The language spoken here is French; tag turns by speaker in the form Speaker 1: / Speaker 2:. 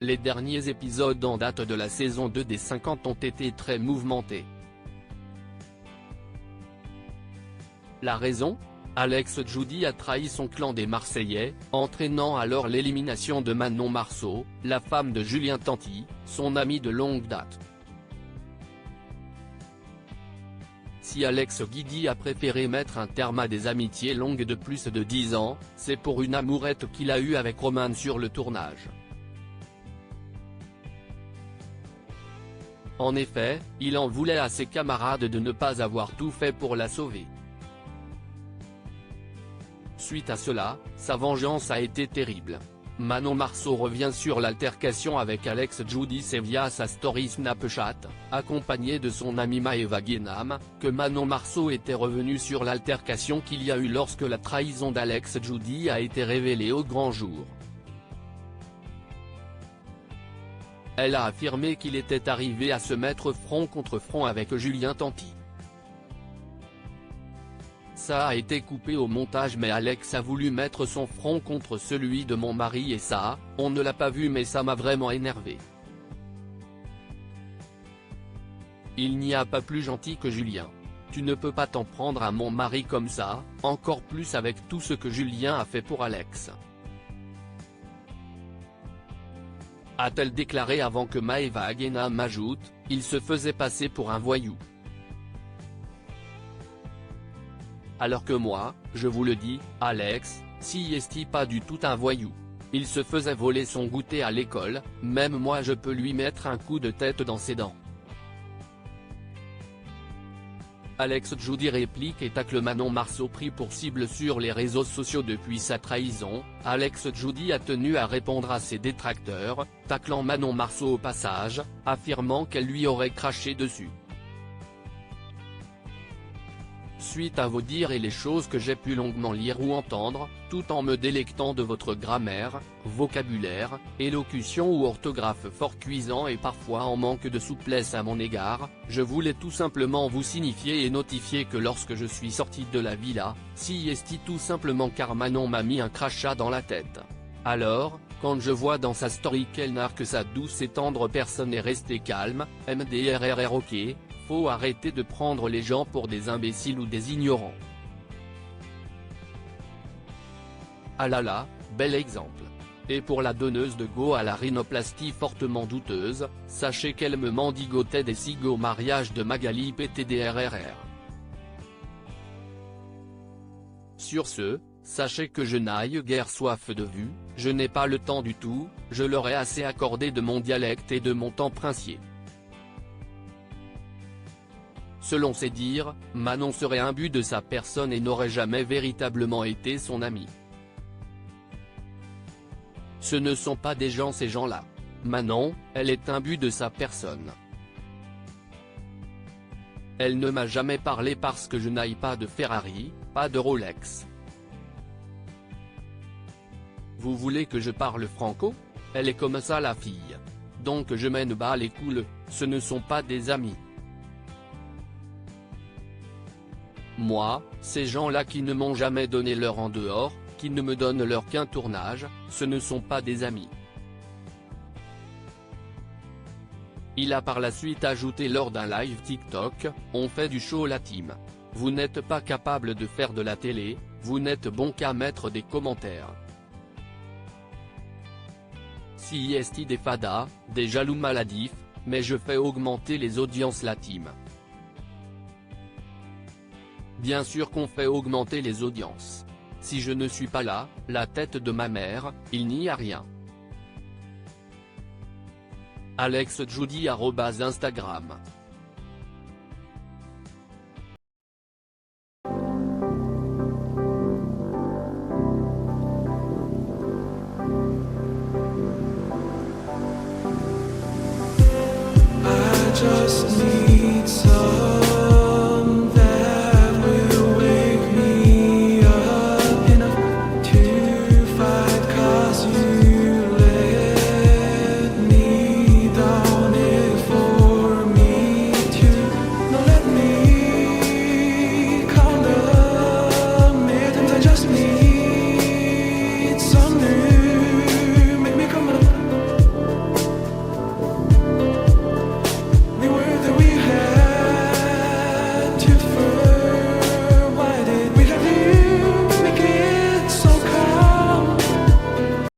Speaker 1: Les derniers épisodes en date de la saison 2 des 50 ont été très mouvementés. La raison ? Alex Judy a trahi son clan des Marseillais, entraînant alors l'élimination de Manon Marceau, la femme de Julien Tanti, son ami de longue date. Si Alex Judy a préféré mettre un terme à des amitiés longues de plus de 10 ans, c'est pour une amourette qu'il a eue avec Roman sur le tournage. En effet, il en voulait à ses camarades de ne pas avoir tout fait pour la sauver. Suite à cela, sa vengeance a été terrible. Manon Marceau revient sur l'altercation avec Alex Judy via sa story Snapchat, accompagnée de son amie Maëva Guénam, que Manon Marceau était revenue sur l'altercation qu'il y a eu lorsque la trahison d'Alex Judy a été révélée au grand jour. Elle a affirmé qu'il était arrivé à se mettre front contre front avec Julien Tanti. Ça a été coupé au montage mais Alex a voulu mettre son front contre celui de mon mari et ça, on ne l'a pas vu mais ça m'a vraiment énervé. Il n'y a pas plus gentil que Julien. Tu ne peux pas t'en prendre à mon mari comme ça, encore plus avec tout ce que Julien a fait pour Alex. A-t-elle déclaré avant que Maëva Guénam ajoute, il se faisait passer pour un voyou. Alors que moi, je vous le dis, Alex, si est pas du tout un voyou. Il se faisait voler son goûter à l'école, même moi je peux lui mettre un coup de tête dans ses dents. Alex Judy réplique et tacle Manon Marceau pris pour cible sur les réseaux sociaux depuis sa trahison. Alex Judy a tenu à répondre à ses détracteurs, taclant Manon Marceau au passage, affirmant qu'elle lui aurait craché dessus. Suite à vos dires et les choses que j'ai pu longuement lire ou entendre, tout en me délectant de votre grammaire, vocabulaire, élocution ou orthographe fort cuisant et parfois en manque de souplesse à mon égard, je voulais tout simplement vous signifier et notifier que lorsque je suis sorti de la villa, si est tout simplement car Manon m'a mis un crachat dans la tête. Alors, quand je vois dans sa story qu'elle narre que sa douce et tendre personne est restée calme, MDRRR ok. Faut arrêter de prendre les gens pour des imbéciles ou des ignorants. Ah là là, bel exemple. Et pour la donneuse de go à la rhinoplastie fortement douteuse, sachez qu'elle me mendigotait des cigots au mariage de Magali PTDRRR. Sur ce, sachez que je n'aille guère soif de vue, je n'ai pas le temps du tout, je leur ai assez accordé de mon dialecte et de mon temps princier. Selon ses dires, Manon serait imbue de sa personne et n'aurait jamais véritablement été son amie. Ce ne sont pas des gens ces gens-là. Manon, elle est imbue de sa personne. Elle ne m'a jamais parlé parce que je n'aille pas de Ferrari, pas de Rolex. Vous voulez que je parle franco ? Elle est comme ça la fille. Donc je mène bas les coules, ce ne sont pas des amis. Moi, ces gens-là qui ne m'ont jamais donné leur en dehors, qui ne me donnent leur qu'un tournage, ce ne sont pas des amis. Il a par la suite ajouté lors d'un live TikTok, on fait du show la team. Vous n'êtes pas capable de faire de la télé, vous n'êtes bon qu'à mettre des commentaires. Si est des fadas, des jaloux maladifs, mais je fais augmenter les audiences la team. Bien sûr qu'on fait augmenter les audiences. Si je ne suis pas là, la tête de ma mère, il n'y a rien. Alex Judy @Instagram.
Speaker 2: I just need